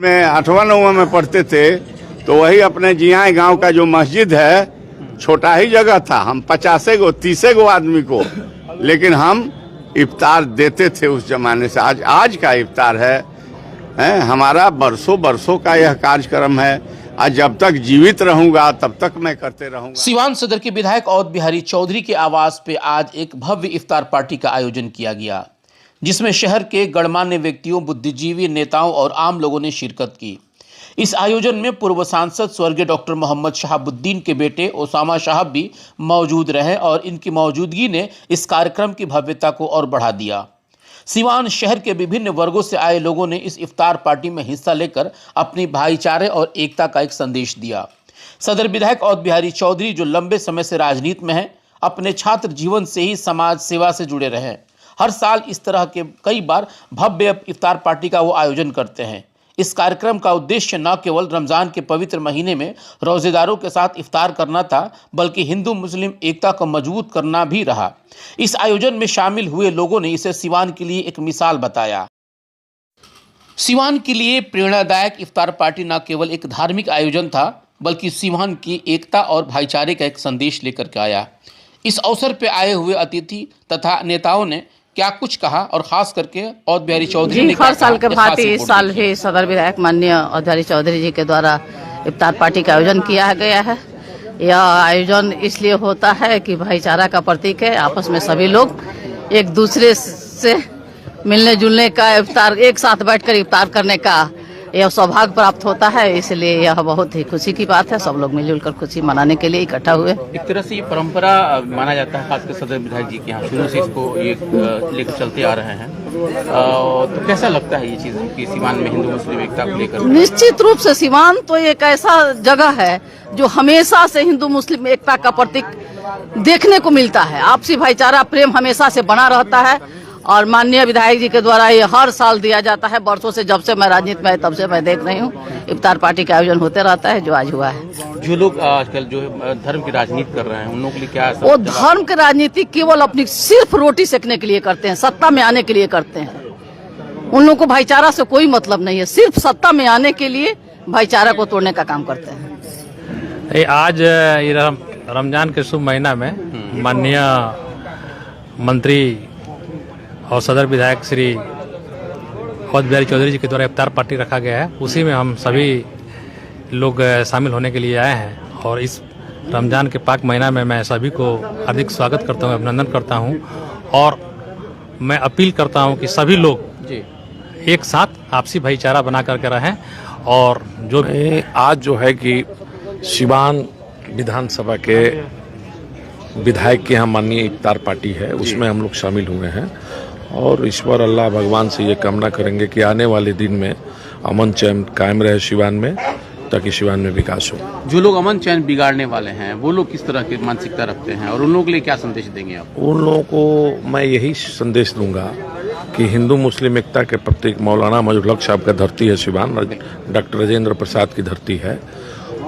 में 8वां 9वां में पढ़ते थे तो वही अपने जियाए गांव का जो मस्जिद है, छोटा ही जगह था, हम 50 गो 30 गो आदमी को, लेकिन हम इफ्तार देते थे उस जमाने से। आज का इफ्तार है हमारा बरसों बरसों का यह कार्यक्रम है। आज जब तक जीवित रहूंगा तब तक मैं करते रहूंगा। सिवान सदर के विधायक अवध बिहारी चौधरी के आवास पे आज एक भव्य इफ्तार पार्टी का आयोजन किया गया, जिसमें शहर के गणमान्य व्यक्तियों, बुद्धिजीवी, नेताओं और आम लोगों ने शिरकत की। इस आयोजन में पूर्व सांसद स्वर्गीय डॉक्टर मोहम्मद शहाबुद्दीन के बेटे ओसामा साहब भी मौजूद रहे और इनकी मौजूदगी ने इस कार्यक्रम की भव्यता को और बढ़ा दिया। सिवान शहर के विभिन्न वर्गों से आए लोगों ने इस इफ्तार पार्टी में हिस्सा लेकर अपनी भाईचारे और एकता का एक संदेश दिया। सदर विधायक अवध बिहारी चौधरी, जो लंबे समय से राजनीति में हैं, अपने छात्र जीवन से ही समाज सेवा से जुड़े रहे। हर साल इस तरह के कई बार भव्य इफ्तार पार्टी का वो आयोजन करते हैं। इस कार्यक्रम का उद्देश्य न केवल रमज़ान के पवित्र महीने में रोज़ेदारों के साथ इफ्तार करना था, बल्कि हिंदू मुस्लिम एकता को मजबूत करना भी रहा। इस आयोजन में शामिल हुए लोगों ने इसे सिवान के लिए एक मिसाल बताया। सिवान के लिए प्रेरणादायक इफ्तार पार्टी न केवल एक धार्मिक आयोजन था, बल्कि सिवान की एकता और भाईचारे का एक संदेश लेकर के आया। इस अवसर पर आए हुए अतिथि तथा नेताओं ने क्या कुछ कहा और खास करके अवध बिहारी चौधरी ने हर साल के भांति इस साल भी सदर विधायक माननीय अवध बिहारी चौधरी जी के द्वारा इफ्तार पार्टी का आयोजन किया गया है। यह आयोजन इसलिए होता है कि भाईचारा का प्रतीक है। आपस में सभी लोग एक दूसरे से मिलने जुलने का, इफ्तार एक साथ बैठकर इफ्तार करने का यह सौभाग्य प्राप्त होता है। इसलिए यह बहुत ही खुशी की बात है। सब लोग मिलजुल कर खुशी मनाने के लिए इकट्ठा हुए। एक तरह से ये परंपरा माना जाता है, खासकर सदर विधायक जी के यहाँ शुरू से इसको ये लेकर चलते आ रहे हैं। तो कैसा लगता है ये चीज़ कि सिवान में हिंदू मुस्लिम एकता को लेकर? निश्चित रूप से सिवान तो एक ऐसा जगह है जो हमेशा से हिंदू मुस्लिम एकता का प्रतीक देखने को मिलता है। आपसी भाईचारा प्रेम हमेशा से बना रहता है और माननीय विधायक जी के द्वारा ये हर साल दिया जाता है। बरसों से, जब से मैं राजनीति में तब से मैं देख रही हूँ इफ्तार पार्टी का आयोजन होते रहता है, जो आज हुआ है। जो लोग आजकल जो धर्म की राजनीति कर रहे हैं, उन लोगों के लिए क्या? वो धर्म की राजनीति केवल अपनी सिर्फ रोटी सेकने के लिए करते हैं, सत्ता में आने के लिए करते हैं। उन लोगों को भाईचारा से कोई मतलब नहीं है, सिर्फ सत्ता में आने के लिए भाईचारा को तोड़ने का काम करते हैं। आज रमजान के शुभ महीना में माननीय मंत्री और सदर विधायक श्री अवध बिहारी चौधरी जी के द्वारा इफ्तार पार्टी रखा गया है। उसी में हम सभी लोग शामिल होने के लिए आए हैं और इस रमज़ान के पाक महीना में मैं सभी को हार्दिक स्वागत करता हूं, अभिनंदन करता हूं और मैं अपील करता हूं कि सभी लोग एक साथ आपसी भाईचारा बना करके रहें। और जो आज जो है कि सिवान विधानसभा के विधायक के यहाँ माननीय इफ्तार पार्टी है, उसमें हम लोग शामिल हुए हैं और ईश्वर अल्लाह भगवान से ये कामना करेंगे कि आने वाले दिन में अमन चैन कायम रहे सिवान में, ताकि सिवान में विकास हो। जो लोग अमन चैन बिगाड़ने वाले हैं, वो लोग किस तरह की मानसिकता रखते हैं और उन लोगों के लिए क्या संदेश देंगे आप? उन लोगों को मैं यही संदेश दूंगा कि हिंदू मुस्लिम एकता के प्रतीक मौलाना मजहरुल हक साहब का धरती है सिवान, डॉक्टर राजेंद्र प्रसाद की धरती है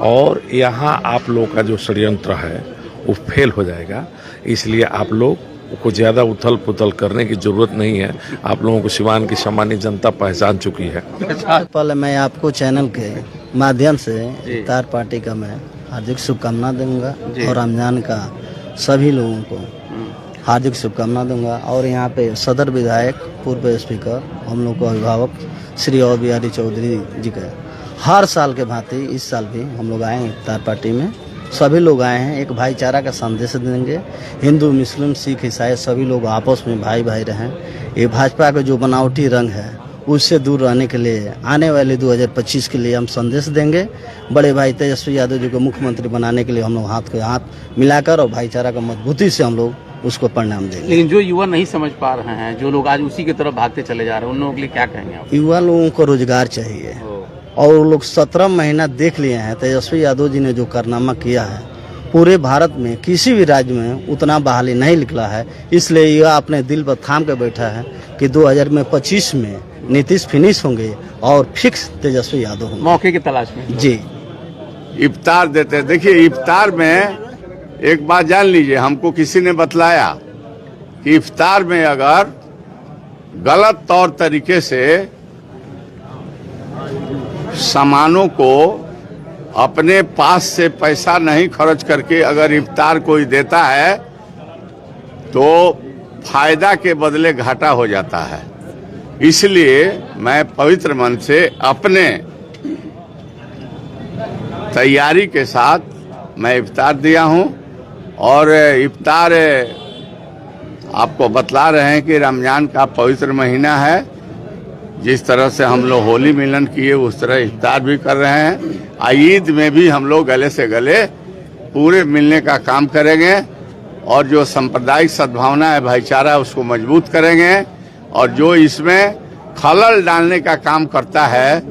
और यहाँ आप लोगों का जो षड्यंत्र है वो फेल हो जाएगा। इसलिए आप लोग को ज़्यादा उथल पुथल करने की जरूरत नहीं है। आप लोगों को सिवान की सम्मानित जनता पहचान चुकी है। पहले मैं आपको चैनल के माध्यम से इफ्तार पार्टी का मैं हार्दिक शुभकामना दूंगा और रमजान का सभी लोगों को हार्दिक शुभकामना दूंगा। और यहाँ पे सदर विधायक, पूर्व स्पीकर, हम लोग को अभिभावक श्री अवध बिहारी चौधरी जी का हर साल के भांति इस साल भी हम लोग आए इफ्तार पार्टी में। सभी लोग आए हैं, एक भाईचारा का संदेश देंगे। हिंदू मुस्लिम सिख ईसाई सभी लोग आपस में भाई भाई रहें। ये भाजपा का जो बनावटी रंग है उससे दूर रहने के लिए आने वाले 2025 के लिए हम संदेश देंगे। बड़े भाई तेजस्वी यादव जी को मुख्यमंत्री बनाने के लिए हम लोग हाथ को हाथ मिलाकर और भाईचारा का मजबूती से हम लोग उसको परिणाम देंगे। लेकिन जो युवा नहीं समझ पा रहे हैं, जो लोग आज उसी की तरफ भागते चले जा रहे हैं, उन लोगों के लिए क्या कहेंगे आप? युवा लोगों को रोजगार चाहिए और वो लोग 17 महीना देख लिए हैं। तेजस्वी यादव जी ने जो कारनामा किया है, पूरे भारत में किसी भी राज्य में उतना बहाली नहीं निकला है। इसलिए युवा अपने दिल पर थाम के बैठा है कि 2025 में नीतीश फिनिश होंगे और फिक्स तेजस्वी यादव होंगे। मौके की तलाश में जी इफ्तार देते हैं। देखिए, इफ्तार में एक बात जान लीजिए, हमको किसी ने बतलाया कि इफ्तार में अगर गलत तौर तरीके से सामानों को अपने पास से पैसा नहीं खर्च करके अगर इफ्तार कोई देता है तो फायदा के बदले घाटा हो जाता है। इसलिए मैं पवित्र मन से अपने तैयारी के साथ मैं इफ्तार दिया हूं। और इफ्तार आपको बतला रहे हैं कि रमजान का पवित्र महीना है। जिस तरह से हम लोग होली मिलन किए उस तरह इफ्तार भी कर रहे हैं। ईद में भी हम लोग गले से गले पूरे मिलने का काम करेंगे और जो सांप्रदायिक सद्भावना है, भाईचारा, उसको मजबूत करेंगे। और जो इसमें खलल डालने का काम करता है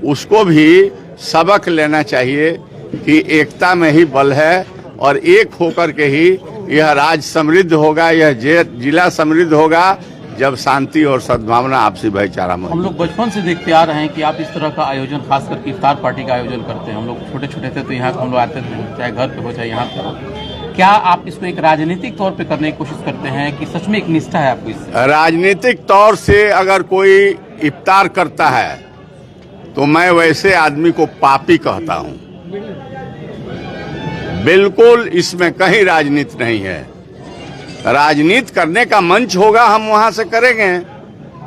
उसको भी सबक लेना चाहिए कि एकता में ही बल है और एक होकर के ही यह राज्य समृद्ध होगा, यह जिला समृद्ध होगा जब शांति और सद्भावना, आपसी भाईचारा में। हम लोग बचपन से देखते आ रहे हैं कि आप इस तरह का आयोजन, खास करके इफ्तार पार्टी का आयोजन करते हैं। हम लोग छोटे छोटे थे तो यहाँ हम लोग आते थे, चाहे घर पे हो चाहे यहाँ पे हो। क्या आप इसको एक राजनीतिक तौर पे करने की कोशिश करते हैं कि सच में एक निष्ठा है आपको इससे? राजनीतिक तौर से अगर कोई इफ्तार करता है तो मैं वैसे आदमी को पापी कहता हूँ। बिल्कुल इसमें कहीं राजनीति नहीं है। राजनीति करने का मंच होगा, हम वहां से करेंगे।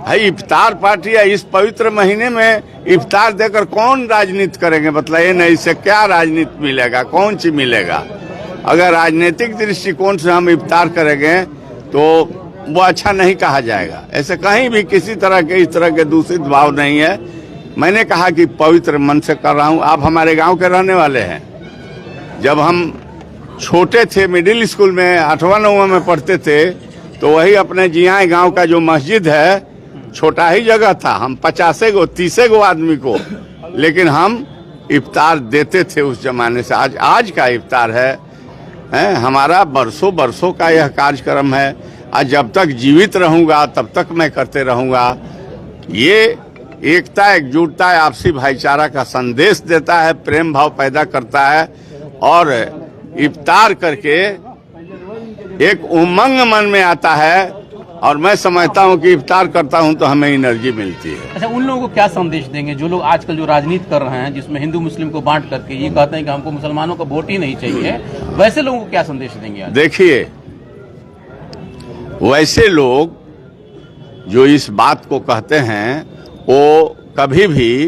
भाई इफ्तार पार्टी है, इस पवित्र महीने में इफ्तार देकर कौन राजनीति करेंगे? बताइए ना, इससे क्या राजनीति मिलेगा, कौन सी मिलेगा? अगर राजनीतिक दृष्टिकोण से हम इफ्तार करेंगे तो वो अच्छा नहीं कहा जाएगा। ऐसे कहीं भी किसी तरह के इस तरह के दूषित भाव नहीं है। मैंने कहा कि पवित्र मन से कर रहा हूं। आप हमारे गांव के रहने वाले हैं। जब हम छोटे थे, मिडिल स्कूल में 8वां 9वां में पढ़ते थे तो वही अपने जिया गांव का जो मस्जिद है, छोटा ही जगह था, हम 50 गो 30 गो आदमी को, लेकिन हम इफ्तार देते थे उस जमाने से। आज का इफ्तार है हमारा बरसों बरसों का यह कार्यक्रम है। आज जब तक जीवित रहूंगा तब तक मैं करते रहूंगा। ये एकता, एकजुटता, आपसी भाईचारा का संदेश देता है, प्रेम भाव पैदा करता है और इफ्तार करके एक उमंग मन में आता है। और मैं समझता हूं कि इफ्तार करता हूं तो हमें एनर्जी मिलती है। अच्छा, उन लोगों को क्या संदेश देंगे जो लोग आजकल जो राजनीति कर रहे हैं, जिसमें हिंदू मुस्लिम को बांट करके ये कहते हैं कि हमको मुसलमानों का वोट ही नहीं चाहिए, वैसे लोगों को क्या संदेश देंगे आज? देखिए, वैसे लोग जो इस बात को कहते हैं वो कभी भी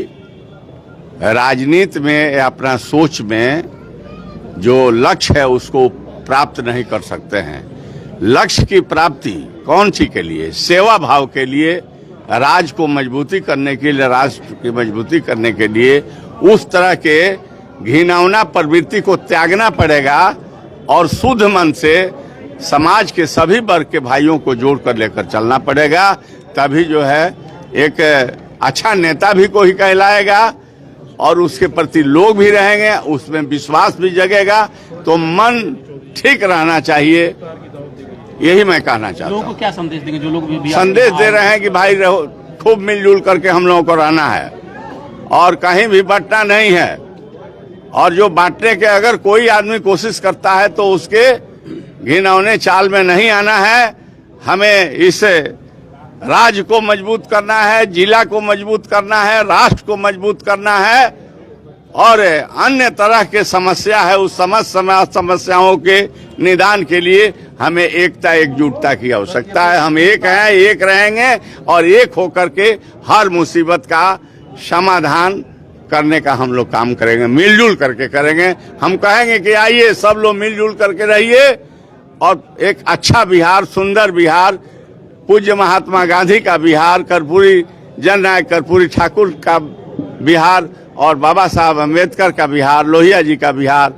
राजनीति में या अपना सोच में जो लक्ष्य है उसको प्राप्त नहीं कर सकते हैं। लक्ष्य की प्राप्ति कौन सी के लिए? सेवा भाव के लिए, राज को मजबूती करने के लिए, राष्ट्र की मजबूती करने के लिए उस तरह के घिनौना प्रवृत्ति को त्यागना पड़ेगा और शुद्ध मन से समाज के सभी वर्ग के भाइयों को जोड़कर लेकर चलना पड़ेगा। तभी जो है एक अच्छा नेता भी कोई कहलाएगा और उसके प्रति लोग भी रहेंगे, उसमें विश्वास भी जगेगा। तो मन ठीक रहना चाहिए, यही मैं कहना चाहता हूँ। लोगों को क्या संदेश देंगे जो लोग भी संदेश दे रहे हैं कि भाई रहो, खूब मिलजुल करके हम लोगों को रहना है और कहीं भी बंटना नहीं है। और जो बांटने के अगर कोई आदमी कोशिश करता है तो उसके घिनौने चाल में नहीं आना है। हमें इस राज्य को मजबूत करना है, जिला को मजबूत करना है, राष्ट्र को मजबूत करना है और अन्य तरह के समस्या है उस समस्याओं के निदान के लिए हमें एकता, एकजुटता की आवश्यकता है। हम एक हैं, एक रहेंगे और एक होकर के हर मुसीबत का समाधान करने का हम लोग काम करेंगे, मिलजुल करके करेंगे। हम कहेंगे कि आइए सब लोग मिलजुल करके रहिए और एक अच्छा बिहार, सुंदर बिहार, पूज्य महात्मा गांधी का बिहार, कर्पूरी जननायक कर्पूरी ठाकुर का बिहार और बाबा साहब अम्बेडकर का बिहार, लोहिया जी का बिहार,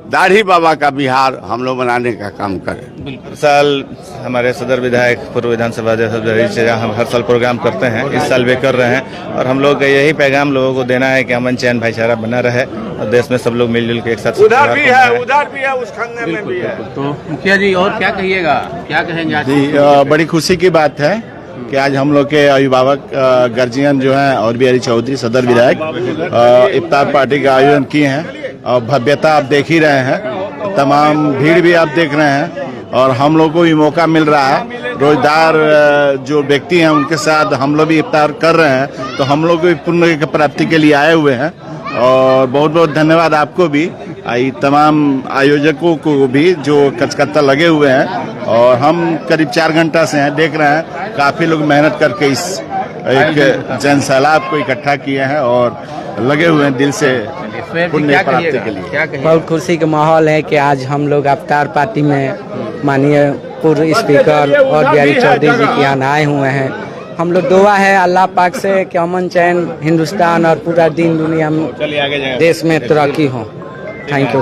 दाढ़ी बाबा का बिहार हम लोग बनाने का काम करें। हर साल हमारे सदर विधायक पूर्व विधानसभा अध्यक्ष से हम हर साल प्रोग्राम करते हैं, इस साल भी कर रहे हैं और हम लोग का यही पैगाम लोगों को देना है कि अमन चैन भाईचारा बना रहे और देश में सब लोग मिलजुल के एक साथ। उधर भी है, उस खंडे में भी है। तो मुखिया जी और क्या कहिएगा, क्या कहेंगे आज? जी, बड़ी खुशी की बात है कि आज हम लोग के अभिभावक गार्जियन जो हैं और बिहारी चौधरी सदर विधायक इफ्तार पार्टी का आयोजन किए हैं और भव्यता आप देख ही रहे हैं, तमाम भीड़ भी आप देख रहे हैं और हम लोग को भी मौका मिल रहा है। रोजगार जो व्यक्ति हैं उनके साथ हम लोग भी इफ्तार कर रहे हैं, तो हम लोग भी पुण्य की प्राप्ति के लिए आए हुए हैं। और बहुत बहुत धन्यवाद आपको भी, तमाम आयोजकों को भी जो कचकत्ता लगे हुए हैं। और हम करीब 4 घंटा से हैं, देख रहे हैं काफी लोग मेहनत करके इस एक जन सैलाब को इकट्ठा किए हैं और लगे हुए हैं दिल से पुण्य प्राप्ति के लिए। बहुत खुशी का माहौल है कि आज हम लोग इफ्तार पार्टी में माननीय पूर्व स्पीकर और बिहारी चौधरी जी के यहाँ आए हुए हैं। हम लोग दुआ है अल्लाह पाक से कि अमन चैन हिंदुस्तान और पूरा दिन दुनिया में देश में तरक्की हो। Thank you.